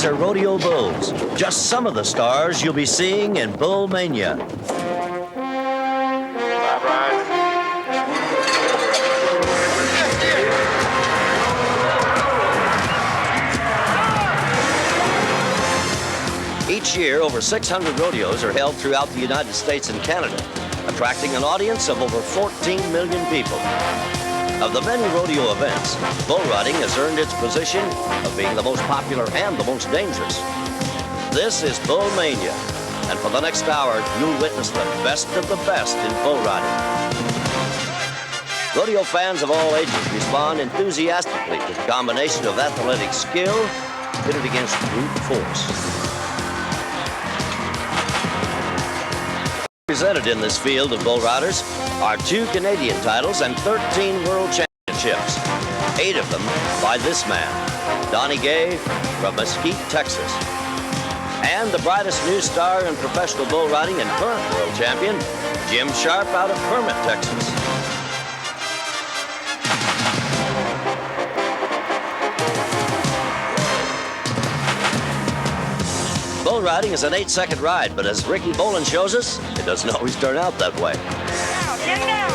These are rodeo bulls, just some of the stars you'll be seeing in Bull Mania. Each year, over 600 rodeos are held throughout the United States and Canada, attracting an audience of over 14 million people. Of the many rodeo events, bull riding has earned its position of being the most popular and the most dangerous. This is Bull Mania, and for the next hour, you'll witness the best of the best in bull riding. Rodeo fans of all ages respond enthusiastically to the combination of athletic skill pitted against brute force. Represented in this field of bull riders are 2 Canadian titles and 13 world championships, 8 of them by this man, Donnie Gay from Mesquite, Texas, and the brightest new star in professional bull riding and current world champion, Jim Sharp out of Kermit, Texas. Bull riding is an 8-second ride, but as Ricky Boland shows us, it doesn't always turn out that way. Get down.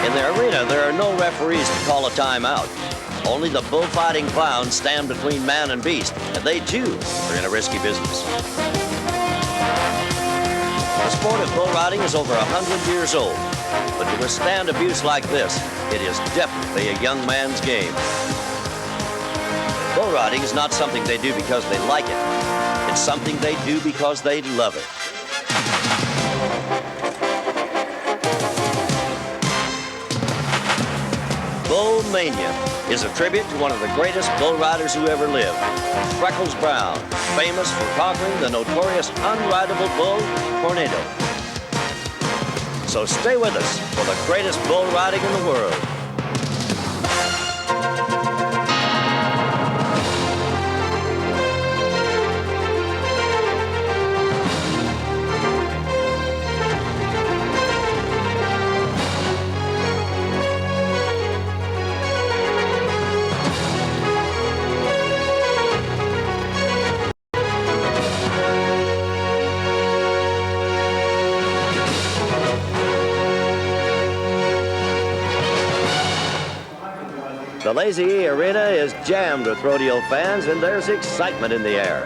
In the arena, there are no referees to call a timeout. Only the bullfighting clowns stand between man and beast, and they too are in a risky business. The sport of bull riding is over 100 years old, but to withstand abuse like this, it is definitely a young man's game. Bull riding is not something they do because they like it. It's something they do because they love it. Bull Mania is a tribute to one of the greatest bull riders who ever lived, Freckles Brown, famous for conquering the notorious unrideable bull, Tornado. So stay with us for the greatest bull riding in the world. The Lazy E Arena is jammed with rodeo fans, and there's excitement in the air.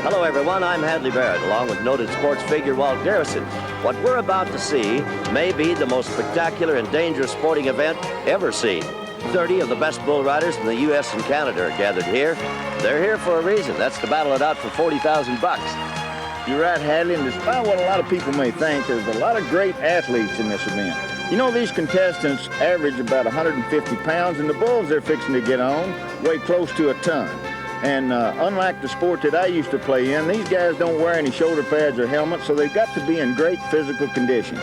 Hello, everyone. I'm Hadley Barrett, along with noted sports figure Walt Garrison. What we're about to see may be the most spectacular and dangerous sporting event ever seen. 30 of the best bull riders in the U.S. and Canada are gathered here. They're here for a reason. That's to battle it out for 40,000 bucks. You're right, Hadley, and despite what a lot of people may think, there's a lot of great athletes in this event. You know, these contestants average about 150 pounds, and the bulls they're fixing to get on weigh close to a ton. And unlike the sport that I used to play in, these guys don't wear any shoulder pads or helmets, so they've got to be in great physical condition.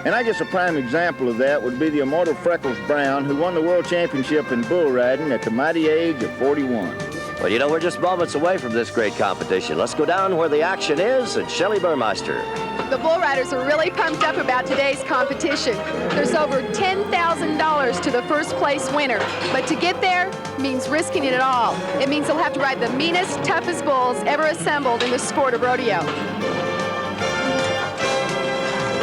And I guess a prime example of that would be the immortal Freckles Brown, who won the world championship in bull riding at the mighty age of 41. Well, you know, we're just moments away from this great competition. Let's go down where the action is and Shelley Burmeister. The bull riders are really pumped up about today's competition. There's over $10,000 to the first place winner. But to get there means risking it all. It means they'll have to ride the meanest, toughest bulls ever assembled in the sport of rodeo.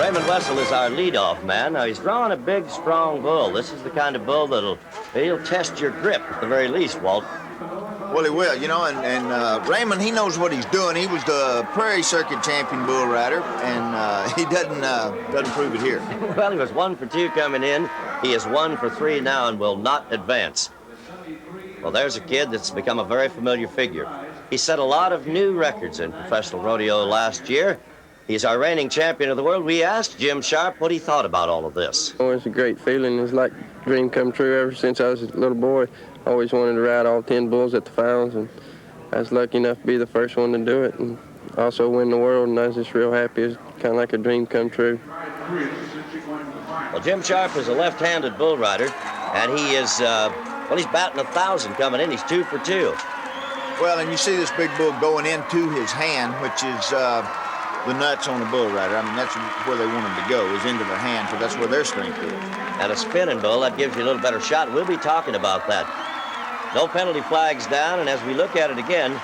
Raymond Wessel is our leadoff man. Now, he's drawing a big, strong bull. This is the kind of bull he'll test your grip at the very least, Walt. Well, he will, you know, and Raymond, he knows what he's doing. He was the Prairie Circuit champion bull rider, and he doesn't prove it here. Well, he was 1 for 2 coming in. He is 1 for 3 now and will not advance. Well, there's a kid that's become a very familiar figure. He set a lot of new records in professional rodeo last year. He's our reigning champion of the world. We asked Jim Sharp what he thought about all of this. Oh, it's a great feeling. It's like a dream come true ever since I was a little boy. I always wanted to ride all 10 bulls at the finals, and I was lucky enough to be the first one to do it and also win the world, and I was just real happy. It's kind of like a dream come true. Well, Jim Sharp is a left-handed bull rider, and he is, he's batting 1,000 coming in. He's 2 for 2. Well, and you see this big bull going into his hand, which is the nuts on the bull rider. I mean, that's where they want them to go, is into their hand, because that's where their strength is. And a spinning bull, that gives you a little better shot. We'll be talking about that. No penalty flags down, and as we look at it again,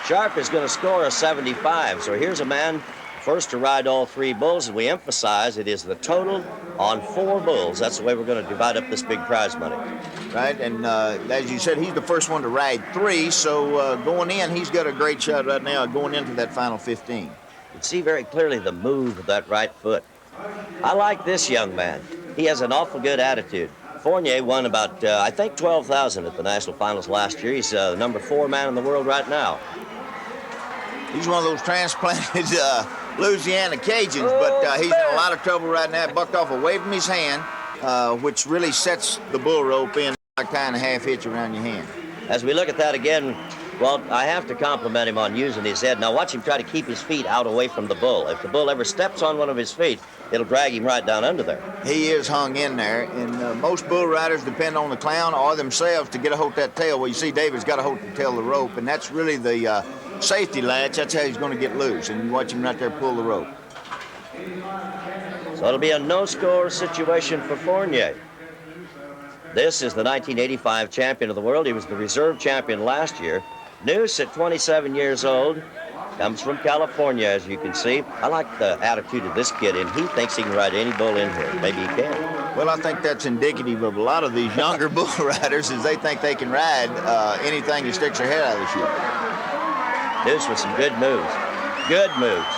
Sharp is going to score a 75. So here's a man first to ride all 3 bulls, and we emphasize it is the total on 4 bulls. That's the way we're going to divide up this big prize money. Right, and as you said, he's the first one to ride 3, so going in, he's got a great shot right now going into that final 15. You can see very clearly the move of that right foot. I like this young man. He has an awful good attitude. Fournier won about, I think, 12,000 at the national finals last year. He's the number 4 man in the world right now. He's one of those transplanted Louisiana Cajuns, but he's in a lot of trouble right now. Bucked off a wave from his hand, which really sets the bull rope in like tying a half hitch around your hand. As we look at that again, well, I have to compliment him on using his head. Now watch him try to keep his feet out away from the bull. If the bull ever steps on one of his feet, it'll drag him right down under there. He is hung in there, and most bull riders depend on the clown or themselves to get a hold of that tail. Well, you see David's got a hold of the tail of the rope, and that's really the safety latch. That's how he's going to get loose, and you watch him right there pull the rope. So it'll be a no-score situation for Fournier. This is the 1985 champion of the world. He was the reserve champion last year. Noose, at 27 years old, comes from California, as you can see. I like the attitude of this kid, and he thinks he can ride any bull in here. Maybe he can. Well, I think that's indicative of a lot of these younger bull riders, is they think they can ride anything that sticks their head out of the chute. Noose with some good moves. Good moves.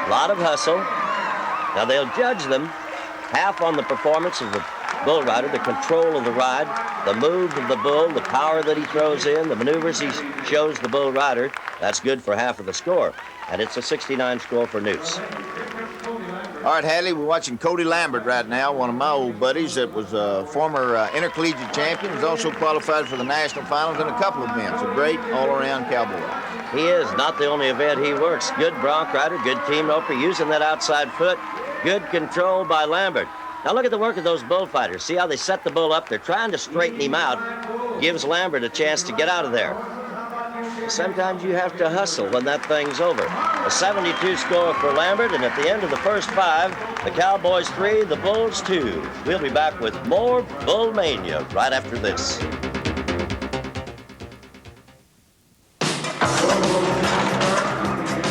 A lot of hustle. Now, they'll judge them half on the performance of the bull rider, the control of the ride, the move of the bull, the power that he throws in, the maneuvers he shows the bull rider. That's good for half of the score. And it's a 69 score for Noose. All right, Hadley, we're watching Cody Lambert right now, one of my old buddies that was a former intercollegiate champion. He's also qualified for the national finals in a couple of events. A great all-around cowboy. He is not the only event he works. Good bronc rider, good team roper, using that outside foot. Good control by Lambert. Now look at the work of those bullfighters. See how they set the bull up? They're trying to straighten him out. Gives Lambert a chance to get out of there. Sometimes you have to hustle when that thing's over. A 72 score for Lambert, and at the end of the first 5, the Cowboys 3, the Bulls 2. We'll be back with more Bull Mania right after this.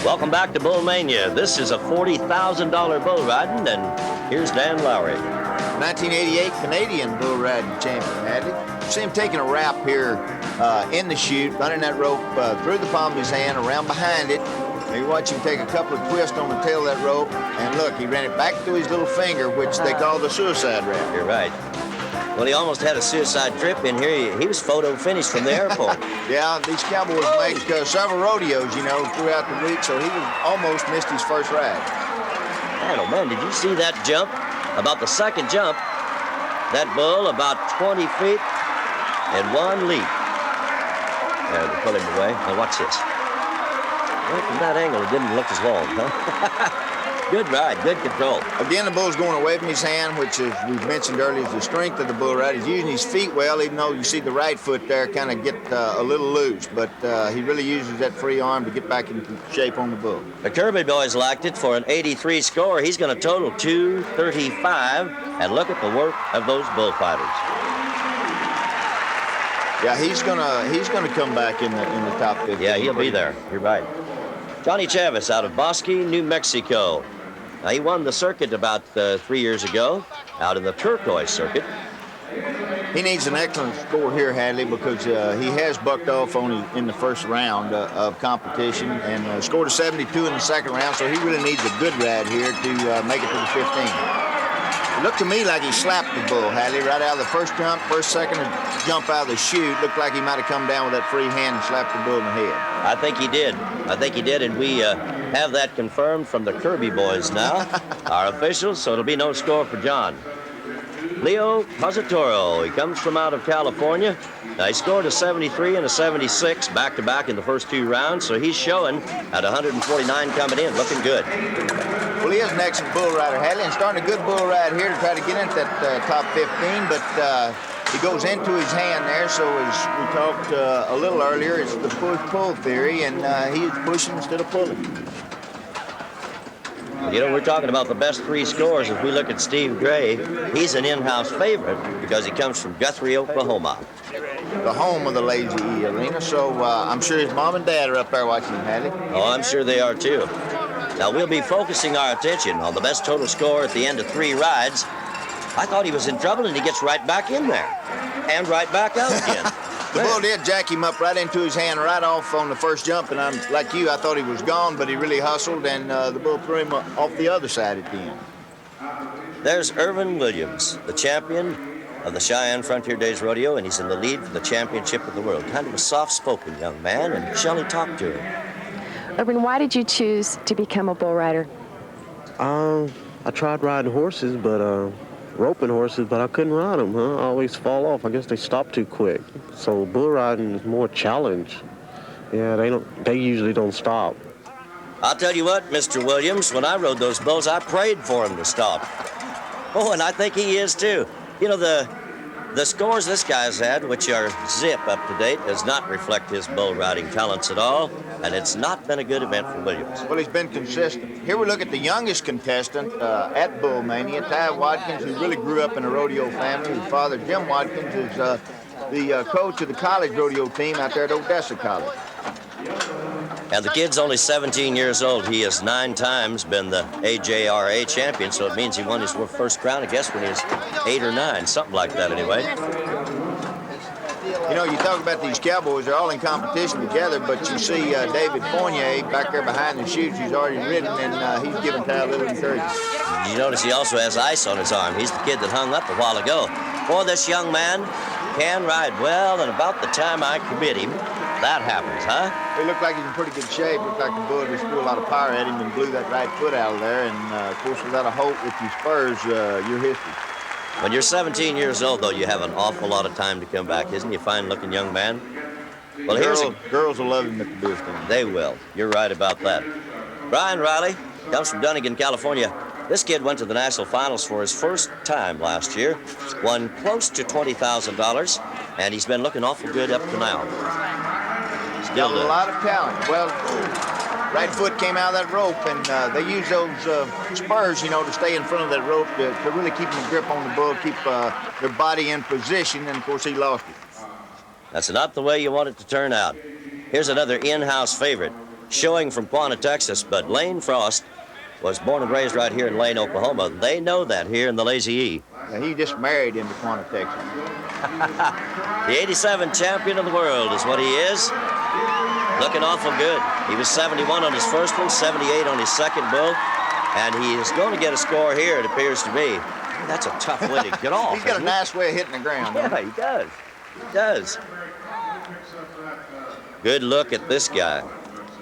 Welcome back to Bull Mania. This is a $40,000 bull riding, and here's Dan Lowry. 1988 Canadian bull riding champion, Hadley. See him taking a wrap here in the chute, running that rope through the palm of his hand, around behind it. And you watch him take a couple of twists on the tail of that rope, and look, he ran it back through his little finger, which they call the suicide wrap. You're right. Well, he almost had a suicide trip in here. He was photo finished from the airport. Yeah, these cowboys make several rodeos, you know, throughout the week, so he almost missed his first ride. Man, oh man, did you see that jump? About the second jump, that bull about 20 feet in one leap. There, they pull him away. Now watch this. Well, from that angle, it didn't look as long, huh? Good ride, good control. Again, the bull's going away from his hand, which, as we've mentioned earlier, is the strength of the bull rider. He's using his feet well, even though you see the right foot there kind of get a little loose. But he really uses that free arm to get back into shape on the bull. The Kirby boys liked it for an 83 score. He's going to total 235. And look at the work of those bullfighters. Yeah, he's gonna come back in the top 50. Yeah, he'll be there. You're right. Johnny Chavis out of Bosque, New Mexico. Now, he won the circuit about 3 years ago out in the turquoise circuit. He needs an excellent score here, Hadley, because he has bucked off in the first round of competition and scored a 72 in the second round, so he really needs a good ride here to make it to the 15. It looked to me like he slapped the bull, Hadley, right out of the first second jump out of the chute. Looked like he might have come down with that free hand and slapped the bull in the head. I think he did, and we have that confirmed from the Kirby boys now, our officials, so it'll be no score for John. Leo Positoro, he comes from out of California. He scored a 73 and a 76 back-to-back in the first 2 rounds, so he's showing at 149 coming in, looking good. Well, he is an excellent bull rider, Hadley, and starting a good bull ride here to try to get into that top 15, but he goes into his hand there, so as we talked a little earlier, it's the push-pull theory, and he is pushing instead of pulling. You know, we're talking about the best 3 scores. If we look at Steve Gray, he's an in-house favorite because he comes from Guthrie, Oklahoma. The home of the Lazy E Arena, so I'm sure his mom and dad are up there watching him, Hadley. Oh, I'm sure they are too. Now, we'll be focusing our attention on the best total score at the end of 3 rides. I thought he was in trouble, and he gets right back in there and right back out again. The bull did jack him up right into his hand right off on the first jump, and I'm like you, I thought he was gone, but he really hustled, and the bull threw him off the other side at the end. There's Irvin Williams, the champion of the Cheyenne Frontier Days Rodeo, and he's in the lead for the championship of the world. Kind of a soft-spoken young man, and Shelley talked to him. Irvin, why did you choose to become a bull rider? I tried riding horses, but roping horses, but I couldn't ride them. I always fall off. I guess they stop too quick. So bull riding is more challenge. Yeah, they usually don't stop. I'll tell you what, Mr. Williams, when I rode those bulls, I prayed for him to stop. Oh, and I think he is too. You know, the scores this guy's had, which are zip up to date, does not reflect his bull riding talents at all, and it's not been a good event for Williams. Well, he's been consistent. Here we look at the youngest contestant at Bull Mania, Ty Watkins, who really grew up in a rodeo family. His father, Jim Watkins, is the coach of the college rodeo team out there at Odessa College. And the kid's only 17 years old. He has 9 times been the AJRA champion, so it means he won his first crown, I guess, when he was 8 or 9, something like that anyway. You know, you talk about these cowboys, they're all in competition together, but you see David Fournier back there behind the chutes. He's already ridden, and he's giving Ty a little encouragement. You notice he also has ice on his arm. He's the kid that hung up a while ago. Boy, this young man can ride well, and about the time I commit him, that happens, huh? He looked like he's in pretty good shape. Looked like the bull just threw a lot of power at him and blew that right foot out of there. And, of course, without a hope with your spurs, you're history. When you're 17 years old, though, you have an awful lot of time to come back. Isn't he a fine-looking young man? Well, girls will love him at the bull stand. They will. You're right about that. Brian Riley comes from Dunnigan, California. This kid went to the national finals for his first time last year, won close to $20,000, and he's been looking awful good up to now. Got a lot of talent. Well, right foot came out of that rope, and they use those spurs, you know, to stay in front of that rope to really keep the grip on the bull, keep their body in position, and, of course, he lost it. That's not the way you want it to turn out. Here's another in-house favorite, showing from Quanah, Texas, but Lane Frost was born and raised right here in Lane, Oklahoma. They know that here in the Lazy E. Yeah, he just married into Quanah, Texas. The 87 champion of the world is what he is. Looking awful good. He was 71 on his first one, 78 on his second bull, and he is going to get a score here, it appears to me. That's a tough way to get off. He's got a nice way of hitting the ground. Yeah, he does. He does. Good look at this guy.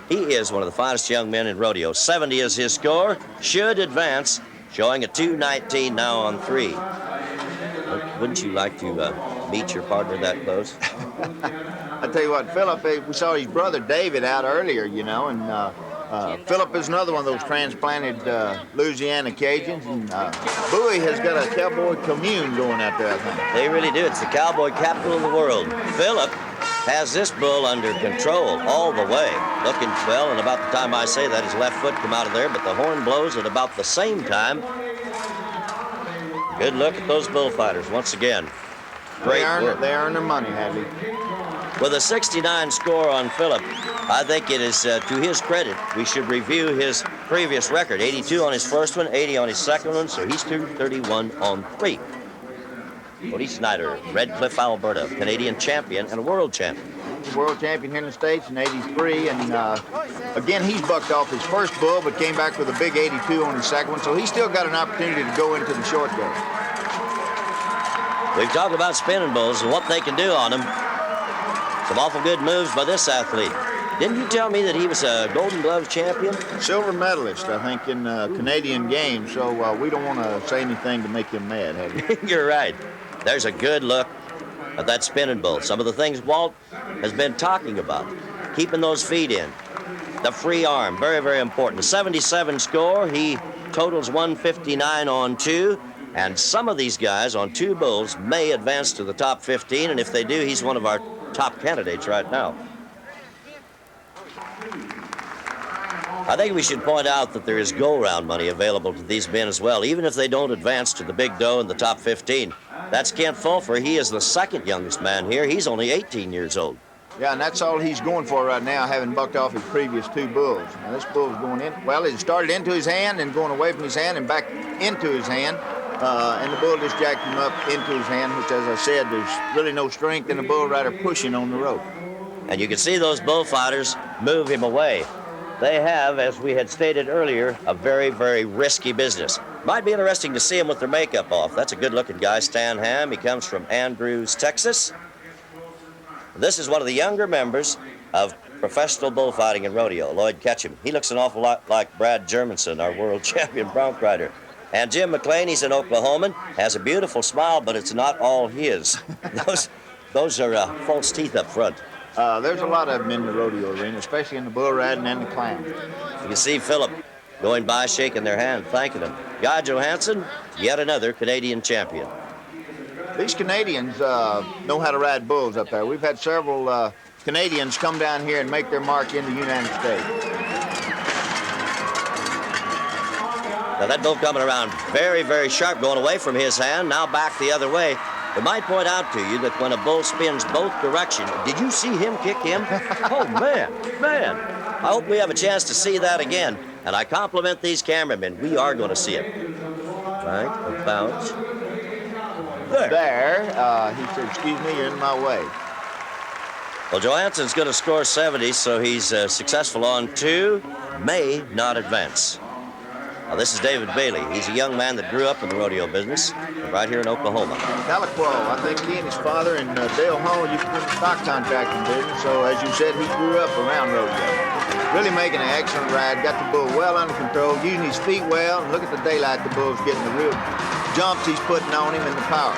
He is one of the finest young men in rodeo. 70 is his score. Should advance, showing a 2:19 now on 3. Wouldn't you like to meet your partner that close? I tell you what, Philip, we saw his brother David out earlier, you know, and Philip is another one of those transplanted Louisiana Cajuns, and Bowie has got a cowboy commune going out there, I think. They really do. It's the cowboy capital of the world. Philip has this bull under control all the way. Looking well, and about the time I say that, his left foot come out of there, but the horn blows at about the same time. Good look at those bullfighters once again. Great work. They earn their money, Hadley. With a 69 score on Philip, I think it is to his credit. We should review his previous record. 82 on his first one, 80 on his second one, so he's 231 on 3. Cody Snyder, Red Cliff, Alberta, Canadian champion and a world champion. He's a world champion here in the States in 83, and again, he's bucked off his first bull, but came back with a big 82 on his second one, so he's still got an opportunity to go into the short game. We've talked about spinning bulls and what they can do on them. Some awful good moves by this athlete. Didn't you tell me that he was a Golden Gloves champion? Silver medalist, I think, in Canadian games, so we don't want to say anything to make him mad, have you? You're right. There's a good look at that spinning bull. Some of the things Walt has been talking about. Keeping those feet in. The free arm, very, very important. The 77 score, he totals 159 on 2. And some of these guys on 2 bulls may advance to the top 15. And if they do, he's one of our top candidates right now. I think we should point out that there is go-round money available to these men as well, even if they don't advance to the big dough in the top 15. That's Kent Fulfer. He is the second youngest man here. He's only 18 years old. Yeah, and that's all he's going for right now, having bucked off his previous 2 bulls. Now, this bull's going in. Well, it started into his hand and going away from his hand and back into his hand. And the bull just jacked him up into his hand, which, as I said, there's really no strength in the bull rider pushing on the rope. And you can see those bullfighters move him away. They have, as we had stated earlier, a very, very risky business. Might be interesting to see him with their makeup off. That's a good-looking guy, Stan Ham. He comes from Andrews, Texas. This is one of the younger members of professional bullfighting and rodeo, Lloyd Ketchum. He looks an awful lot like Brad Jermanson, our world champion bronc rider. And Jim McLean, he's an Oklahoman, has a beautiful smile, but it's not all his. Those are false teeth up front. There's a lot of them in the rodeo arena, especially in the bull riding and the clown. You can see Philip going by, shaking their hand, thanking them. Guy Johansson, yet another Canadian champion. These Canadians know how to ride bulls up there. We've had several Canadians come down here and make their mark in the United States. Now that bull coming around very, very sharp, going away from his hand, now back the other way. I might point out to you that when a bull spins both directions, did you see him kick him? Oh, man. I hope we have a chance to see that again. And I compliment these cameramen. We are going to see it. Right, about there. He said, excuse me, you're in my way. Well, Johansson's going to score 70, so he's successful on 2, may not advance. Now, this is David Bailey. He's a young man that grew up in the rodeo business right here in Oklahoma. Tahlequah, I think he and his father and Dale Hall used to be in the stock contracting business, so as you said, he grew up around rodeo. Really making an excellent ride, got the bull well under control, using his feet well, and look at the daylight the bull's getting, the real jumps he's putting on him and the power.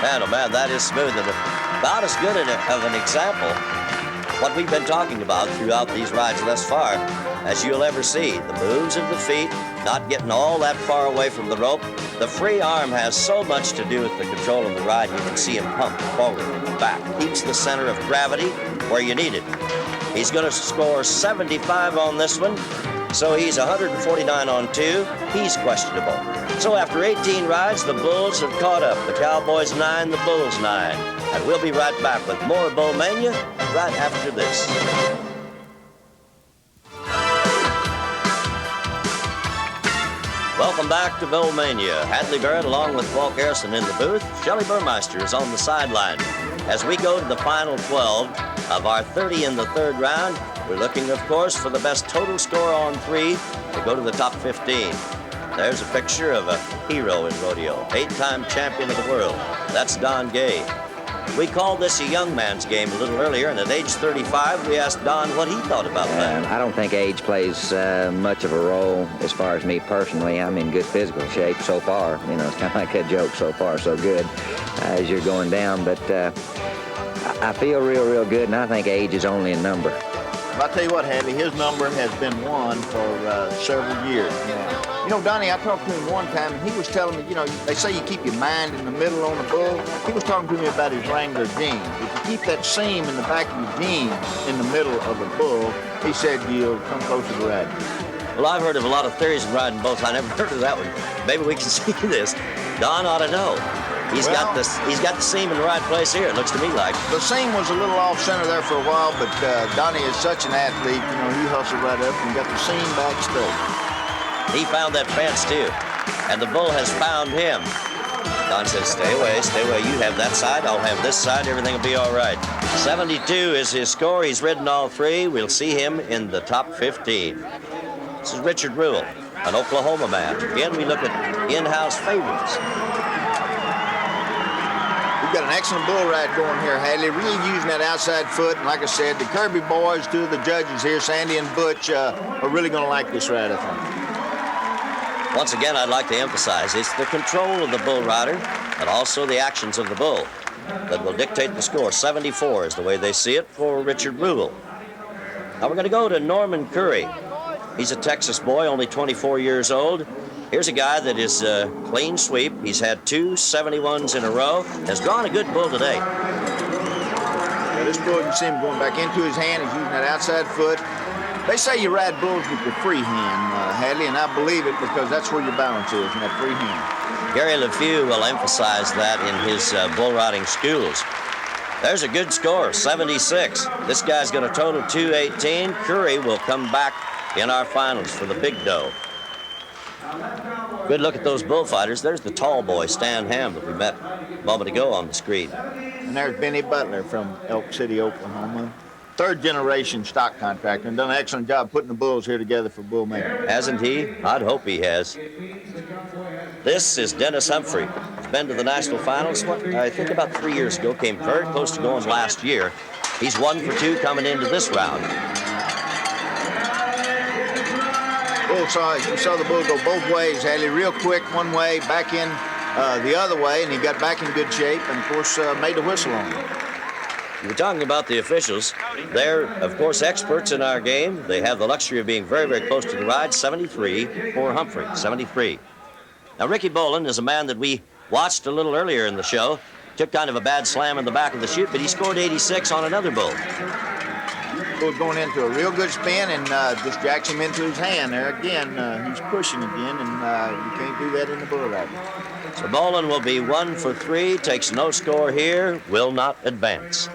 Man, oh man, that is smooth and about as good of an example what we've been talking about throughout these rides thus far as you'll ever see. The moves of the feet, not getting all that far away from the rope. The free arm has so much to do with the control of the ride. You can see him pump forward and back. Keeps the center of gravity where you need it. He's going to score 75 on this one, so he's 149 on 2. He's questionable. So after 18 rides, the Bulls have caught up. The Cowboys 9, the Bulls 9. And we'll be right back with more Bull Mania right after this. Welcome back to Bull Mania. Hadley Barrett along with Walt Garrison in the booth. Shelley Burmeister is on the sideline. As we go to the final 12 of our 30 in the third round, we're looking, of course, for the best total score on 3 to go to the top 15. There's a picture of a hero in rodeo, 8-time champion of the world. That's Don Gay. We called this a young man's game a little earlier, and at age 35, we asked Don what he thought about that. I don't think age plays much of a role as far as me personally. I'm in good physical shape so far. You know, it's kind of like that joke, so far so good, as you're going down. But I feel real good, and I think age is only a number. I'll tell you what, Hadley, his number has been won for several years now. You know, Donnie, I talked to him one time, and he was telling me, you know, they say you keep your mind in the middle on the bull. He was talking to me about his Wrangler jeans. If you keep that seam in the back of your jeans in the middle of the bull, he said you'll come closer to riding. Well, I've heard of a lot of theories of riding bulls. I never heard of that one. Maybe we can see this. Don ought to know. He's got the seam in the right place here, it looks to me like. The seam was a little off-center there for a while, but Donnie is such an athlete. You know, he hustled right up and got the seam back straight. He found that fence, too, and the bull has found him. Don says, stay away. You have that side, I'll have this side. Everything will be all right. 72 is his score. He's ridden all 3. We'll see him in the top 15. This is Richard Rule, an Oklahoma man. Again, we look at in-house favorites. We've got an excellent bull ride going here, Hadley. Really using that outside foot. And like I said, the Kirby boys, 2 of the judges here, Sandy and Butch, are really going to like this ride, I think. Once again, I'd like to emphasize it's the control of the bull rider, but also the actions of the bull that will dictate the score. 74 is the way they see it for Richard Rule. Now we're going to go to Norman Curry. He's a Texas boy, only 24 years old. Here's a guy that is clean sweep. He's had 2 71s in a row. Has drawn a good bull today. Yeah, this bull, you see him going back into his hand. He's using that outside foot. They say you ride bulls with your free hand, Hadley, and I believe it because that's where your balance is, in that free hand. Gary LeFew will emphasize that in his bull riding schools. There's a good score, 76. This guy's going to total 218. Curry will come back in our finals for the big doe. Good look at those bullfighters. There's the tall boy, Stan Ham, that we met a moment ago on the screen. And there's Benny Butler from Elk City, Oklahoma. Third generation stock contractor, and done an excellent job putting the bulls here together for Bull Mania. Hasn't he? I'd hope he has. This is Dennis Humphrey. He's been to the national finals, I think about 3 years ago, came very close to going last year. He's 1 for 2 coming into this round. You saw the bull go both ways, Hadley, real quick, one way, back in the other way, and he got back in good shape, and of course made the whistle on him. We're talking about the officials. They're, of course, experts in our game. They have the luxury of being very, very close to the ride. 73 for Humphrey, 73. Now, Ricky Boland is a man that we watched a little earlier in the show. Took kind of a bad slam in the back of the chute, but he scored 86 on another bull. Bull going into a real good spin and just jacks him into his hand there. Again, he's pushing again, and you can't do that in the bull riding. So Boland will be 1 for 3, takes no score here, will not advance.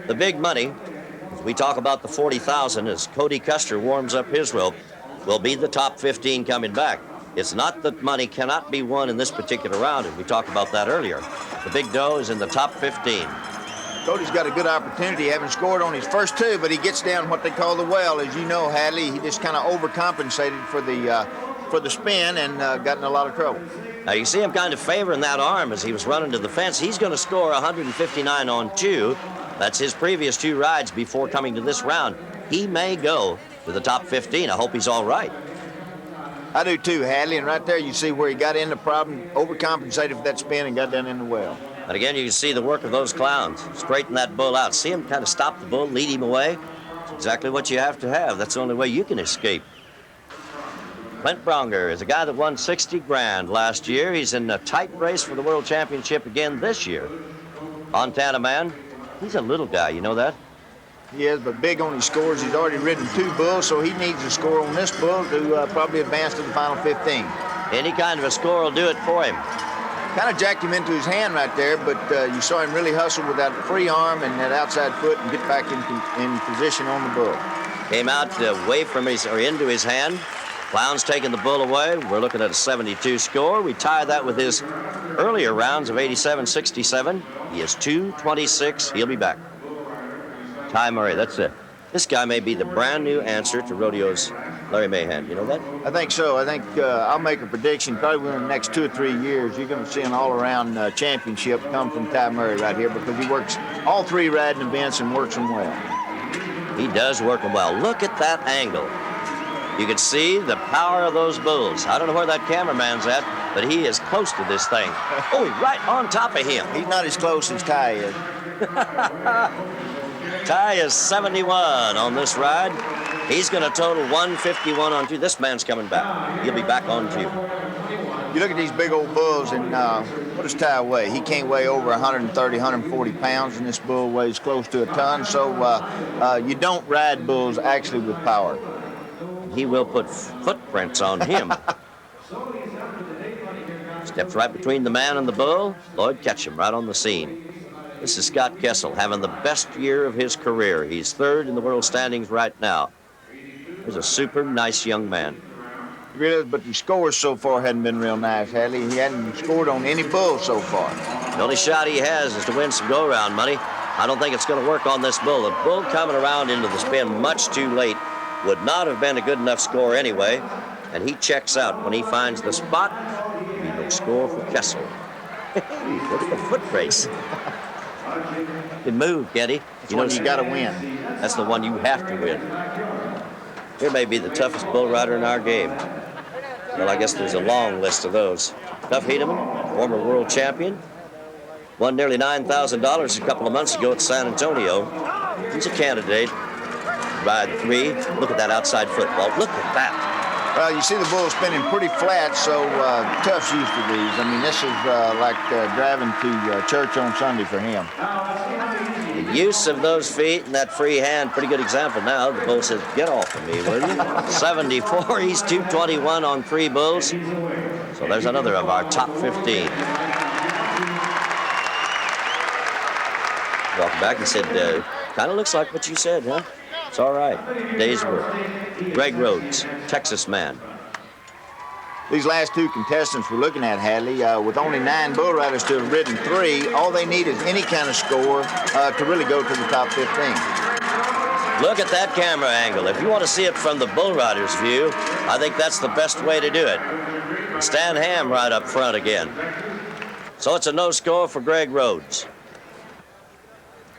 The big money, as we talk about the 40,000 as Cody Custer warms up his rope, will be the top 15 coming back. It's not that money cannot be won in this particular round, and we talked about that earlier. The big doe is in the top 15. Cody's got a good opportunity, having scored on his first 2, but he gets down what they call the well. As you know, Hadley, he just kind of overcompensated for the spin and got in a lot of trouble. Now, you see him kind of favoring that arm as he was running to the fence. He's going to score 159 on 2. That's his previous 2 rides before coming to this round. He may go to the top 15. I hope he's all right. I do too, Hadley, and right there you see where he got in the problem, overcompensated for that spin and got down in the well. And again, you can see the work of those clowns. Straighten that bull out. See him kind of stop the bull, lead him away. It's exactly what you have to have. That's the only way you can escape. Clint Bronger is a guy that won 60 grand last year. He's in a tight race for the World Championship again this year. Montana man, he's a little guy, you know that? He is, but big on his scores. He's already ridden 2 bulls, so he needs a score on this bull to probably advance to the final 15. Any kind of a score will do it for him. Kind of jacked him into his hand right there, but you saw him really hustle with that free arm and that outside foot and get back in position on the bull. Came out away from his, or into his hand. Clown's taking the bull away. We're looking at a 72 score. We tie that with his earlier rounds of 87-67. He is 226. He'll be back. Ty Murray, that's it. This guy may be the brand new answer to rodeo's Larry Mahan. You know that? I think so. I think I'll make a prediction. Probably within the next 2 or 3 years, you're going to see an all-around championship come from Ty Murray right here because he works all 3 riding events and works them well. He does work them well. Look at that angle. You can see the power of those bulls. I don't know where that cameraman's at, but he is close to this thing. Oh, he's right on top of him. He's not as close as Ty is. Ty is 71 on this ride. He's going to total 151 on 2. This man's coming back. He'll be back on 2. You look at these big old bulls, and what does Ty weigh? He can't weigh over 130, 140 pounds, and this bull weighs close to a ton. So you don't ride bulls actually with power. He will put footprints on him. Steps right between the man and the bull. Lloyd Ketchum right on the scene. This is Scott Kessel having the best year of his career. He's 3rd in the world standings right now. He's a super nice young man. He really is, but the scores so far hadn't been real nice, Hadley. He hadn't scored on any bull so far. The only shot he has is to win some go-round money. I don't think it's going to work on this bull. The bull coming around into the spin much too late would not have been a good enough score anyway, and he checks out when he finds the spot. There'll be no score for Kessel. Look at the foot race. Good move, Getty. You know you got to win. That's the one you have to win. Here may be the toughest bull rider in our game. Well, I guess there's a long list of those. Duff Hedeman, former world champion, won nearly $9,000 a couple of months ago at San Antonio. He's a candidate. Ride 3. Look at that outside foot, Walt. Look at that. Well, you see the bull spinning pretty flat, so Tuff's used to these. I mean, this is like driving to church on Sunday for him. use of those feet and that free hand, pretty good example now. The bull says, get off of me, will you? 74, he's 221 on 3 bulls. So there's another of our top 15. Welcome back. He said, kind of looks like what you said, huh? It's all right. Day's work. Greg Rhodes, Texas man. These last 2 contestants we're looking at, Hadley, with only 9 bull riders to have ridden 3, all they need is any kind of score to really go to the top 15. Look at that camera angle. If you want to see it from the bull rider's view, I think that's the best way to do it. Stan Ham right up front again. So it's a no score for Greg Rhodes.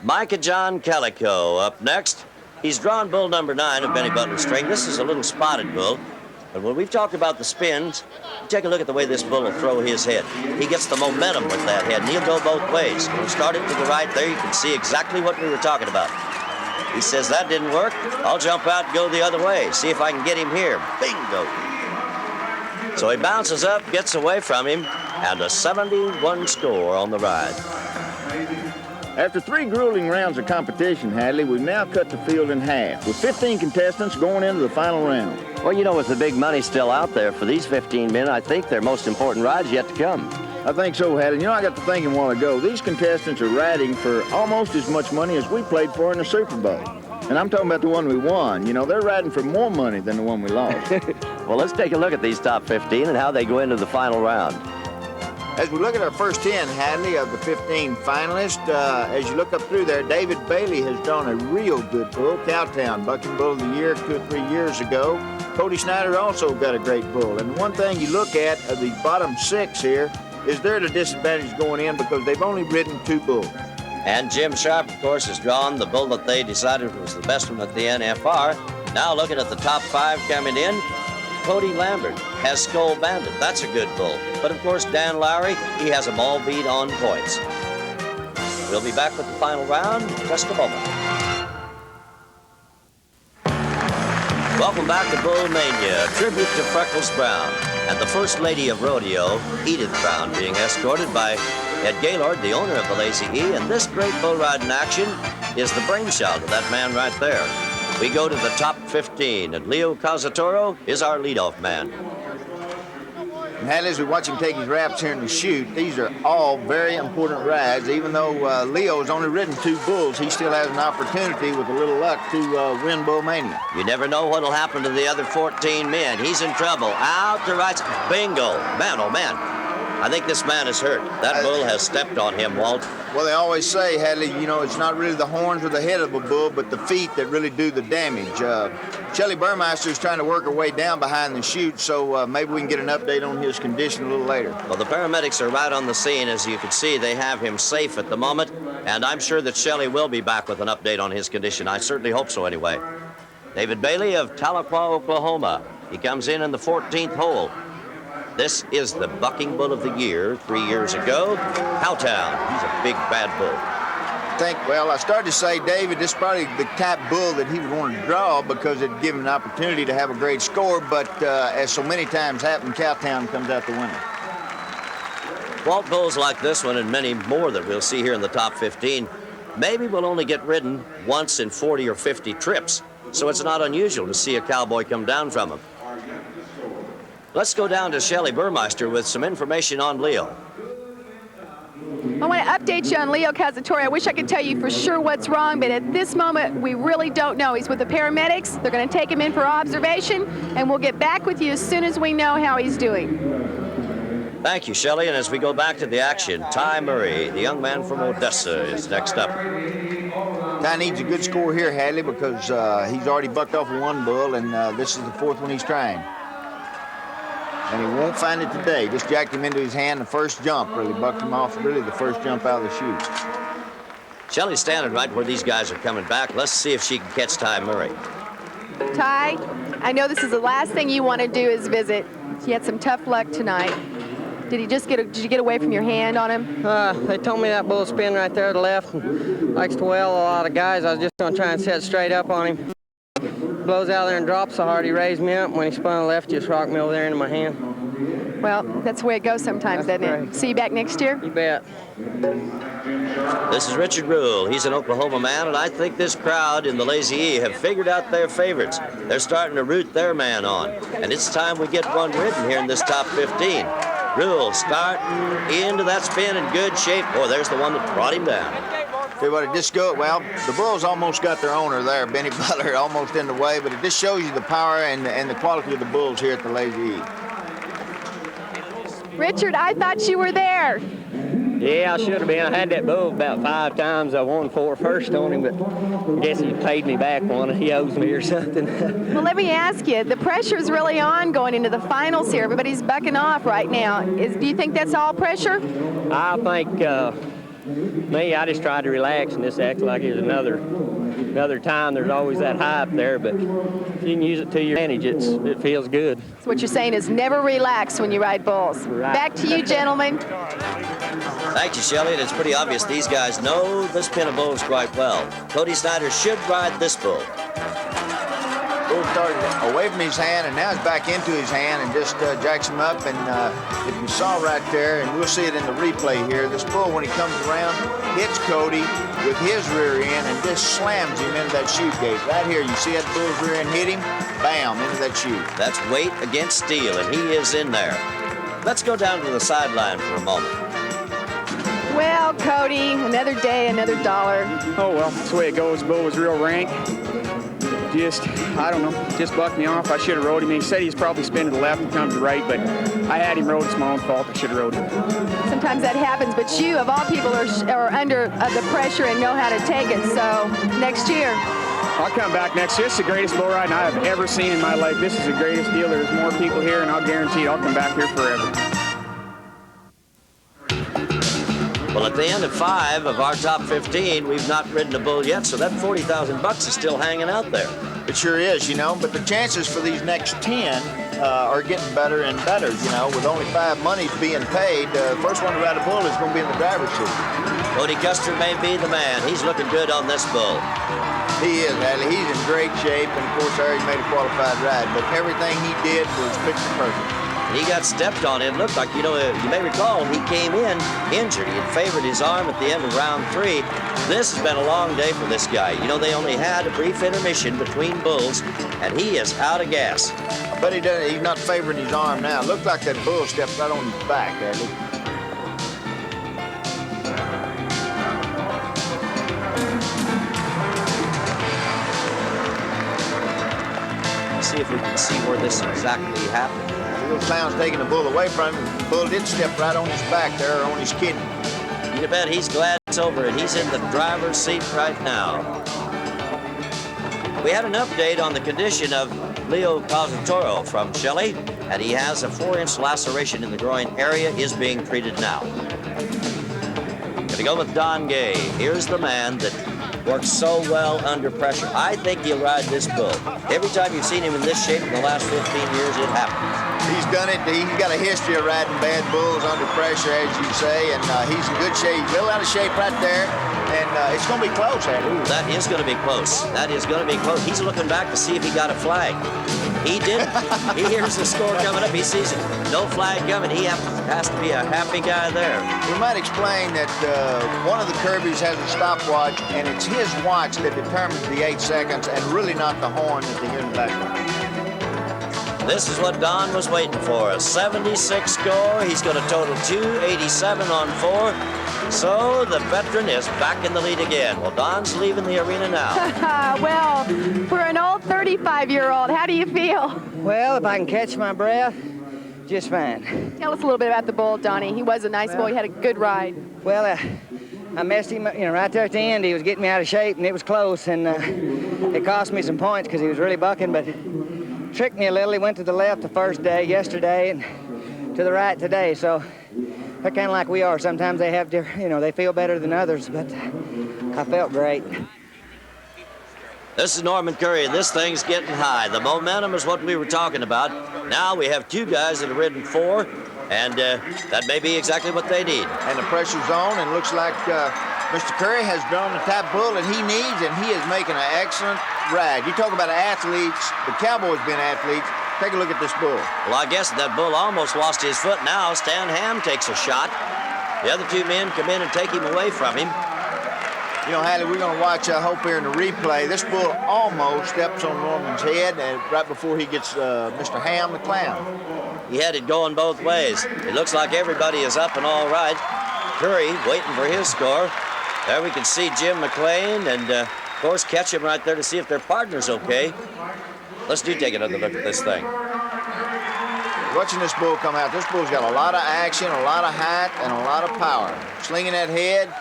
Micah John Calico up next. He's drawn bull number 9 of Benny Butler's string. This is a little spotted bull. But when we've talked about the spins, take a look at the way this bull will throw his head. He gets the momentum with that head, and he'll go both ways. We'll start it to the right there. You can see exactly what we were talking about. He says, that didn't work. I'll jump out and go the other way. See if I can get him here. Bingo. So he bounces up, gets away from him, and a 71 score on the ride. After 3 grueling rounds of competition, Hadley, we've now cut the field in half, with 15 contestants going into the final round. Well, you know, with the big money still out there for these 15 men, I think their most important ride's yet to come. I think so, Hadley. You know, I got to thinking a while ago, these contestants are riding for almost as much money as we played for in the Super Bowl. And I'm talking about the one we won. You know, they're riding for more money than the one we lost. Well, let's take a look at these top 15 and how they go into the final round. As we look at our first 10, Hadley, of the 15 finalists, as you look up through there, David Bailey has drawn a real good bull, Cowtown, Bucking Bull of the Year 2 or 3 years ago. Cody Snyder also got a great bull. And one thing you look at of the bottom 6 here is they're at a disadvantage going in because they've only ridden 2 bulls. And Jim Sharp, of course, has drawn the bull that they decided was the best one at the NFR. Now looking at the top 5 coming in, Cody Lambert has Skull Bandit. That's a good bull. But of course, Dan Lowry, he has them all beat on points. We'll be back with the final round in just a moment. Welcome back to Bull Mania, a tribute to Freckles Brown and the First Lady of Rodeo, Edith Brown, being escorted by Ed Gaylord, the owner of the Lazy E, and this great bull riding action is the brainchild of that man right there. We go to the top 15, and Leo Casatoro is our leadoff man. And Hadley, as we watch him take his wraps here in the chute, these are all very important rides. Even though Leo has only ridden 2 bulls, he still has an opportunity with a little luck to win Bull Mania. You never know what'll happen to the other 14 men. He's in trouble. Out to right. Bingo. Man, oh man. I think this man is hurt. That bull has stepped on him, Walt. Well, they always say, Hadley, you know, it's not really the horns or the head of a bull, but the feet that really do the damage. Shelly Burmeister is trying to work her way down behind the chute, so maybe we can get an update on his condition a little later. Well, the paramedics are right on the scene. As you can see, they have him safe at the moment, and I'm sure that Shelly will be back with an update on his condition. I certainly hope so anyway. David Bailey of Tahlequah, Oklahoma. He comes in the 14th hole. This is the Bucking Bull of the Year 3 years ago. Cowtown, he's a big, bad bull. I started to say, David, this is probably the type bull that he would want to draw because it'd give him an opportunity to have a great score, but as so many times happened, Cowtown comes out the winner. Walt, bulls like this one and many more that we'll see here in the top 15 maybe will only get ridden once in 40 or 50 trips, so it's not unusual to see a cowboy come down from him. Let's go down to Shelly Burmeister with some information on Leo. I want to update you on Leo Casatore. I wish I could tell you for sure what's wrong, but at this moment, we really don't know. He's with the paramedics. They're going to take him in for observation, and we'll get back with you as soon as we know how he's doing. Thank you, Shelly. And as we go back to the action, Ty Murray, the young man from Odessa, is next up. Ty needs a good score here, Hadley, because he's already bucked off of 1 bull, and this is the 4th one he's trying. And he won't find it today. Just jacked him into his hand the first jump, really bucked him off really the first jump out of the chute. Shelly's standing right where these guys are coming back. Let's see if she can catch Ty Murray. Ty, I know this is the last thing you want to do is visit. You had some tough luck tonight. Did you get away from your hand on him? They told me that bull spin right there to the left and likes to well a lot of guys. I was just going to try and set straight up on him. Blows out there and drops so hard he raised me up. When he spun left, just rocked me over there into my hand. Well, that's the way it goes sometimes, doesn't it? See you back next year? You bet. This is Richard Rule. He's an Oklahoma man, and I think this crowd in the Lazy E have figured out their favorites. They're starting to root their man on, and it's time we get one ridden here in this top 15. Rule starting into that spin in good shape. Oh, there's the one that brought him down. Hey, buddy, just go. Well, the Bulls almost got their owner there, Benny Butler, almost in the way, but it just shows you the power and the quality of the Bulls here at the Lazy E. Richard, I thought you were there. Yeah, I should have been. I had that bull about 5 times. I won 4 first on him, but I guess he paid me back one. He owes me or something. Well, let me ask you, the pressure's really on going into the finals here. Everybody's bucking off right now. Do you think that's all pressure? I think I just tried to relax and just act like it's another time. There's always that hype there, but if you can use it to your advantage, it feels good. So what you're saying is never relax when you ride bulls. Right. Back to you, gentlemen. Thank you, Shelley. And it's pretty obvious these guys know this pin of bulls quite well. Cody Snyder should ride this bull. Bull started away from his hand, and now he's back into his hand and just jacks him up. And if you saw right there, and we'll see it in the replay here, this bull, when he comes around, hits Cody with his rear end and just slams him into that chute gate. Right here, you see that bull's rear end hit him, bam, into that chute. That's weight against steel, and he is in there. Let's go down to the sideline for a moment. Well, Cody, another day, another dollar. Oh, well, that's the way it goes. Bull was real rank. I don't know, just bucked me off. I should have rode him. He said he's probably spinning to the left and come to the right, but I had him rode. It's my own fault. I should have rode him. Sometimes that happens, but you, of all people, are under the pressure and know how to take it. So next year. I'll come back next year. It's the greatest bull riding I have ever seen in my life. This is the greatest deal. There's more people here, and I'll guarantee you I'll come back here forever. Well, at the end of 5 of our top 15, we've not ridden a bull yet, so that $40,000 is still hanging out there. It sure is, but the chances for these next 10 are getting better and better, with only 5 monies being paid. The first one to ride a bull is going to be in the driver's seat. Cody Custer may be the man. He's looking good on this bull. He is, Hadley. He's in great shape, and of course, Harry made a qualified ride, but everything he did was picture perfect. He got stepped on. It looked like, you may recall, he came in injured. He had favored his arm at the end of round 3. This has been a long day for this guy. They only had a brief intermission between bulls, and he is out of gas. I bet he's not favoring his arm now. It looked like that bull stepped right on his back, Hadley. Let's see if we can see where this exactly happened. The little clown's taking the bull away from him. The bull did step right on his back there, on his kidney. You bet he's glad it's over, and he's in the driver's seat right now. We had an update on the condition of Leo Positoro from Shelley, and he has a 4-inch laceration in the groin area, is being treated now. Gonna go with Don Gay. Here's the man that works so well under pressure. I think he'll ride this bull. Every time you've seen him in this shape in the last 15 years, it happens. He's done it. He's got a history of riding bad bulls under pressure, as you say, and he's in good shape. He's a little out of shape right there, and it's going to be close, Andy. That is going to be close. That is going to be close. He's looking back to see if he got a flag. He didn't. He hears the score coming up. He sees it. No flag coming. He has to be a happy guy there. We might explain that one of the Kirby's has a stopwatch, and it's his watch that determines the 8 seconds, and really not the horn that they hear in the background. This is what Don was waiting for, a 76 score. He's got a total 287 on 4. So the veteran is back in the lead again. Well, Don's leaving the arena now. Well, for an old 35-year-old, how do you feel? Well, if I can catch my breath, just fine. Tell us a little bit about the bull, Donnie. He was a nice bull. He had a good ride. Well, I messed him, right there at the end. He was getting me out of shape, and it was close, and it cost me some points because he was really bucking, but tricked me a little. He went to the left the first day, yesterday, and to the right today. So they're kind of like we are. Sometimes they have, they feel better than others, but I felt great. This is Norman Curry, and this thing's getting high. The momentum is what we were talking about. Now we have 2 guys that have ridden 4, and that may be exactly what they need. And the pressure's on, and looks like Mr. Curry has drawn the type bull that he needs, and he is making an excellent ride. You talk about athletes, the Cowboys being athletes. Take a look at this bull. Well, I guess that bull almost lost his foot now. Stan Ham takes a shot. The other 2 men come in and take him away from him. You know, Hadley, we're going to watch, I hope, here in the replay. This bull almost steps on Norman's head right before he gets Mr. Ham the Clown. He had it going both ways. It looks like everybody is up and all right. Curry waiting for his score. There we can see Jim McLean and, of course, Ketchum right there to see if their partner's okay. Let's take another look at this thing. Watching this bull come out, this bull's got a lot of action, a lot of height, and a lot of power. Slinging that head,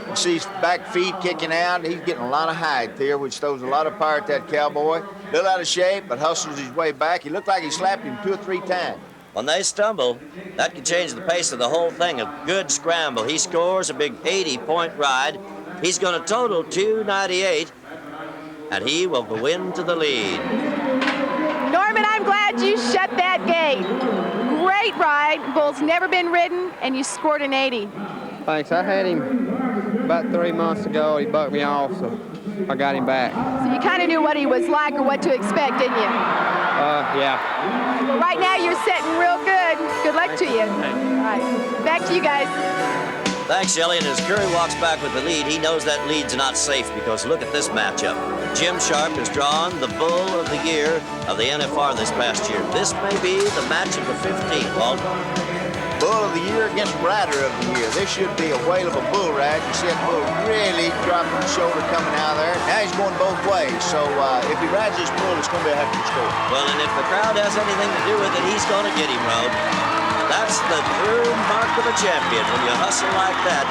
you see his back feet kicking out. He's getting a lot of height there, which throws a lot of power at that cowboy. Little out of shape, but hustles his way back. He looked like he slapped him 2 or 3 times. When they stumble, that can change the pace of the whole thing. A good scramble. He scores a big 80-point ride. He's going to total 298, and he will go into the lead. Norman, I'm glad you shut that gate. Great ride. Bull's never been ridden, and you scored an 80. Thanks. I had him about 3 months ago. He bucked me off, so I got him back. So you kind of knew what he was like or what to expect, didn't you? Yeah. Well, right now you're setting real good. Good luck to you. All right. Back to you guys. Thanks, Shelley. And as Curry walks back with the lead, he knows that lead's not safe because look at this matchup. Jim Sharp has drawn the Bull of the Year of the NFR this past year. This may be the match of the 15th, Walt. Bull of the Year against Rider of the Year. This should be a whale of a bull ride. You see that bull really dropping the shoulder coming out of there. Now he's going both ways. So if he rides this bull, it's going to be a heck of a score. Well, and if the crowd has anything to do with it, he's going to get him, Rode. That's the true mark of a champion when you hustle like that.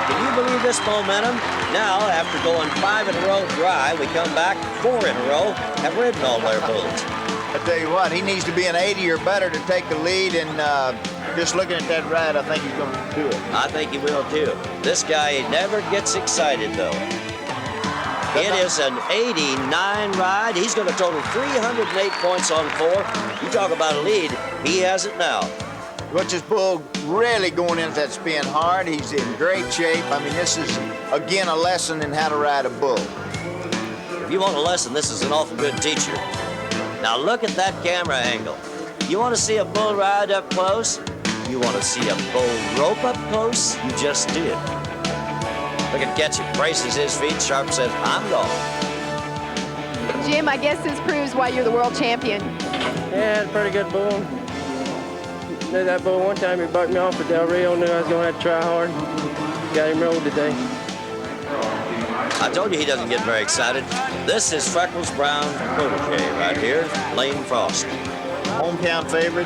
Can you believe this momentum? Now, after going 5 in a row dry, we come back 4 in a row, have ridden all their bulls. I tell you what, he needs to be an 80 or better to take the lead, and just looking at that ride, I think he's going to do it. I think he will, too. This guy never gets excited, though. It is an 89 ride. He's going to total 308 points on 4. You talk about a lead, he has it now. Watch this bull really going into that spin hard. He's in great shape. I mean, this is, again, a lesson in how to ride a bull. If you want a lesson, this is an awful good teacher. Now look at that camera angle. You want to see a bull ride up close? You want to see a bull rope up close? You just did. Look at Ketchum, braces his feet. Sharp says, I'm gone. Jim, I guess this proves why you're the world champion. Yeah, it's a pretty good bull. Knew that bull one time, he bucked me off at Del Rio, knew I was going to have to try hard. Got him rolled today. I told you he doesn't get very excited. This is Freckles Brown's protege right here, Lane Frost. Hometown favorite,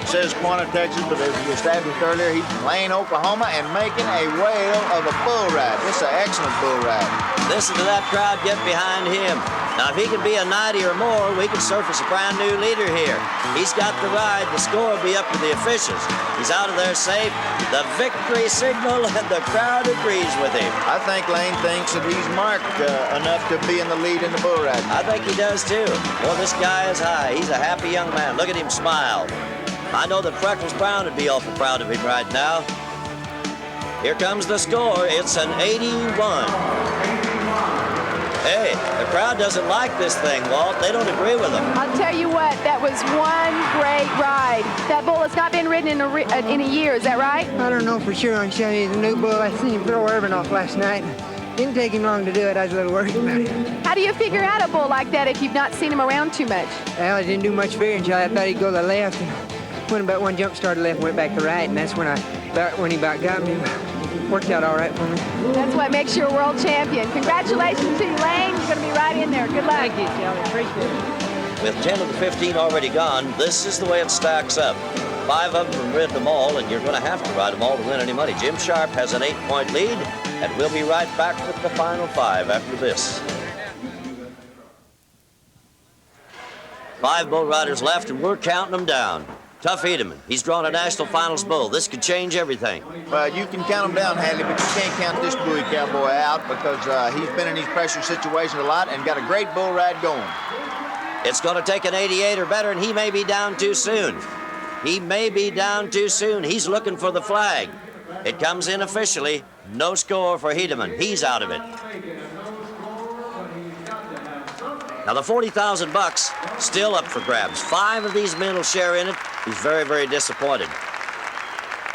says Quanah, Texas, but as we established earlier, he's from Lane, Oklahoma, and making a whale of a bull ride. This is an excellent bull ride. Listen to that crowd get behind him. Now, if he can be a 90 or more, we can surface a brand new leader here. He's got the ride. The score will be up to the officials. He's out of there safe. The victory signal, and the crowd agrees with him. I think Lane thinks that he's marked enough to be in the lead in the bull ride. I think he does, too. Well, this guy is high. He's a happy young man. Look at him smile. I know that Freckles Brown would be awful proud of him right now. Here comes the score. It's an 81. Hey, the crowd doesn't like this thing, Walt. They don't agree with him. I'll tell you what, that was one great ride. That bull has not been ridden in a year, is that right? I don't know for sure. I'm showing you the new bull. I seen him throw Irvin off last night. Didn't take him long to do it. I was a little worried about it. How do you figure out a bull like that if you've not seen him around too much? Well, I didn't do much fear until I thought he'd go to the left. And went about one jump, started left, went back to right, and that's when he about got me. Worked out all right for me. That's what makes you a world champion. Congratulations to you, Lane. You're going to be right in there. Good luck. Thank you, Shelly. Appreciate it. With 10 of the 15 already gone, this is the way it stacks up. 5 of them rid them all, and you're going to have to ride them all to win any money. Jim Sharp has an 8-point lead, and we'll be right back with the final 5 after this. 5 bull riders left, and we're counting them down. Tough Edeman. He's drawn a national finals bull. This could change everything. Well, you can count him down, Hadley, but you can't count this buoy cowboy out because he's been in these pressure situations a lot and got a great bull ride going. It's going to take an 88 or better, and he may be down too soon. He may be down too soon. He's looking for the flag. It comes in officially. No score for Hedeman. He's out of it. Now, the $40,000 still up for grabs. 5 of these men will share in it. He's very, very disappointed.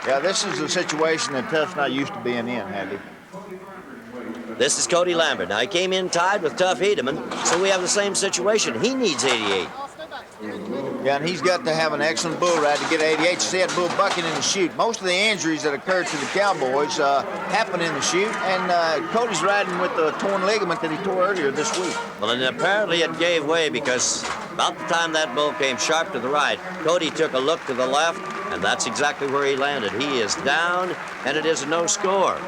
Yeah, this is a situation that Tuff's not used to being in, Hadley. This is Cody Lambert. Now, he came in tied with Tough Hedeman, so we have the same situation. He needs 88. Yeah, and he's got to have an excellent bull ride to get 88. You see that bull bucking in the chute. Most of the injuries that occurred to the Cowboys happen in the chute, and Cody's riding with the torn ligament that he tore earlier this week. Well, and apparently it gave way because about the time that bull came sharp to the right, Cody took a look to the left, and that's exactly where he landed. He is down, and it is a no score.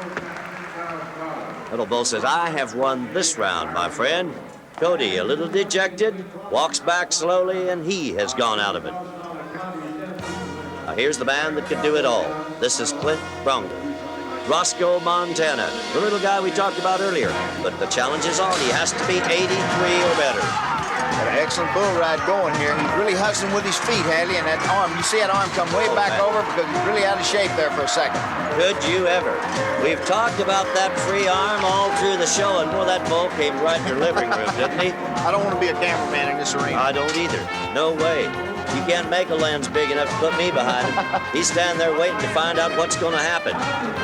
Little Bull says, I have won this round, my friend. Cody, a little dejected, walks back slowly, and he has gone out of it. Now here's the man that could do it all. This is Clint Bronger. Roscoe, Montana, the little guy we talked about earlier. But the challenge is on. He has to be 83 or better. Got an excellent bull ride going here. He's really hustling with his feet, Hadley, and that arm, you see that arm come way back over because he's really out of shape there for a second. Could you ever? We've talked about that free arm all through the show, and boy, that bull came right in your living room, didn't he? I don't want to be a cameraman in this arena. I don't either. No way. You can't make a lens big enough to put me behind him. He's standing there waiting to find out what's going to happen.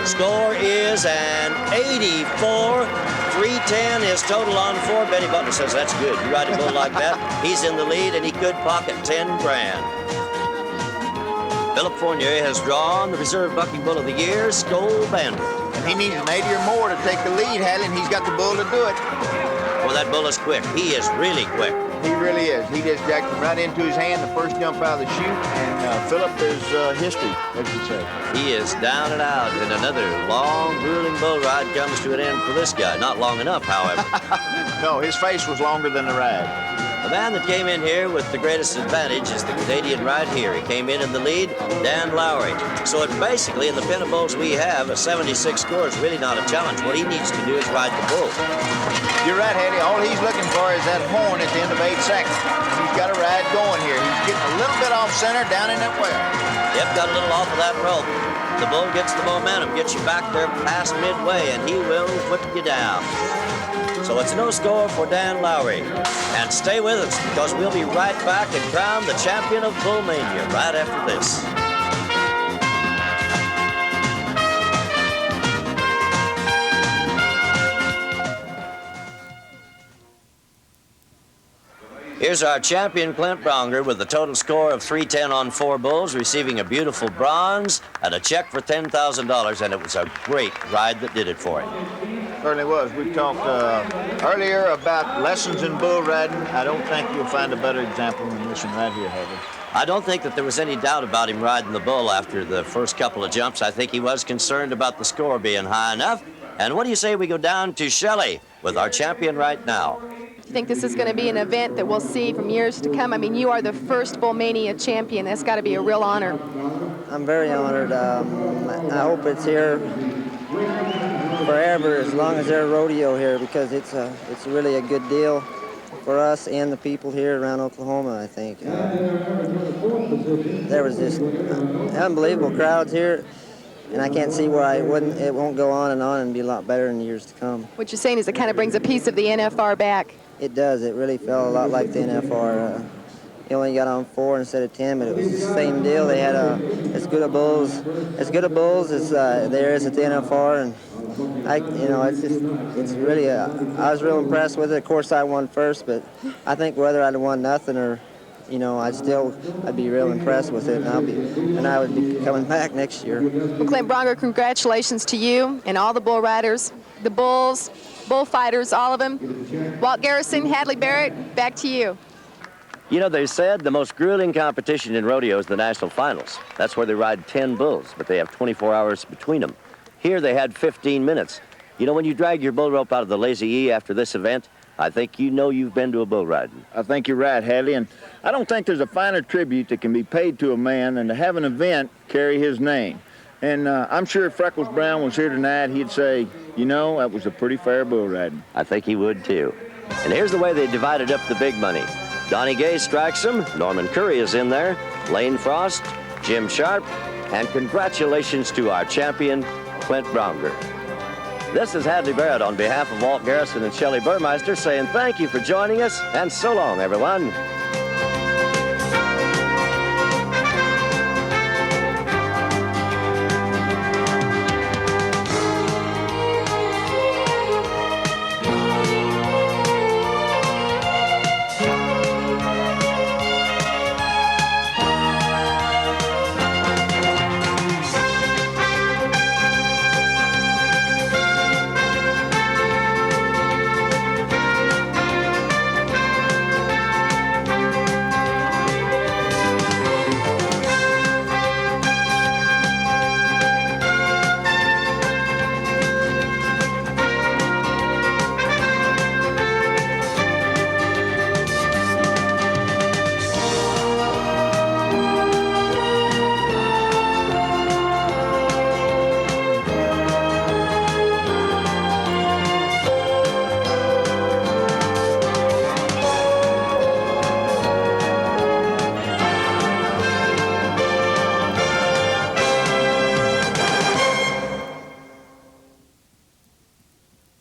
Score is an 84. 310 is total on 4. Benny Butler says that's good. You ride a bull like that, he's in the lead, and he could pocket 10 grand. Philip Fournier has drawn the reserve bucking bull of the year, Skull Bandit. And he needs an 80 or more to take the lead, Hadley, and he's got the bull to do it. Well, that bull is quick. He is really quick. He really is. He just jacked him right into his hand, the first jump out of the chute, and Philip is history, as you say. He is down and out, and another long, grueling bull ride comes to an end for this guy. Not long enough, however. No, his face was longer than the ride. The man that came in here with the greatest advantage is the Canadian right here. He came in the lead, Dan Lowry. So it basically, in the pin of bulls we have, a 76 score is really not a challenge. What he needs to do is ride the bull. You're right, Eddie. All he's looking for is that horn at the end of 8 seconds. He's got a ride going here. He's getting a little bit off center down in that well. Yep, got a little off of that rope. The bull gets the momentum, gets you back there past midway, and he will whip you down. So it's no score for Dan Lowry. And stay with us because we'll be right back and crown the champion of Bull Mania right after this. Here's our champion, Clint Bronger, with a total score of 310 on 4 bulls, receiving a beautiful bronze and a check for $10,000, and it was a great ride that did it for him. Certainly was. We talked earlier about lessons in bull riding. I don't think you'll find a better example than this one right here, Heather. I don't think that there was any doubt about him riding the bull after the first couple of jumps. I think he was concerned about the score being high enough. And what do you say we go down to Shelley with our champion right now? I think this is going to be an event that we'll see from years to come. I mean, you are the first Bull Mania champion. That's got to be a real honor. I'm very honored. I hope it's here forever, as long as there's rodeo here, because it's really a good deal for us and the people here around Oklahoma, I think. There was just unbelievable crowds here, and I can't see why it won't go on and be a lot better in years to come. What you're saying is it kind of brings a piece of the NFR back. It does. It really felt a lot like the NFR. He only got on 4 instead of 10, but it was the same deal. They had as good a bulls as there is at the NFR, and it's really. I was real impressed with it. Of course, I won first, but I think whether I'd won nothing or, I'd be real impressed with it, and I would be coming back next year. Well, Clint Bronger, congratulations to you and all the bull riders, the bulls, bullfighters, all of them. Walt Garrison, Hadley Barrett, back to you. You know, they said the most grueling competition in rodeo is the national finals. That's where they ride 10 bulls, but they have 24 hours between them. Here they had 15 minutes. You know, when you drag your bull rope out of the Lazy E after this event, I think you know you've been to a bull riding. I think you're right, Hadley, and I don't think there's a finer tribute that can be paid to a man than to have an event carry his name. And I'm sure if Freckles Brown was here tonight, he'd say, that was a pretty fair bull riding. I think he would, too. And here's the way they divided up the big money. Donnie Gay strikes him, Norman Curry is in there, Lane Frost, Jim Sharp, and congratulations to our champion, Clint Bronger. This is Hadley Barrett on behalf of Walt Garrison and Shelley Burmeister saying thank you for joining us, and so long, everyone.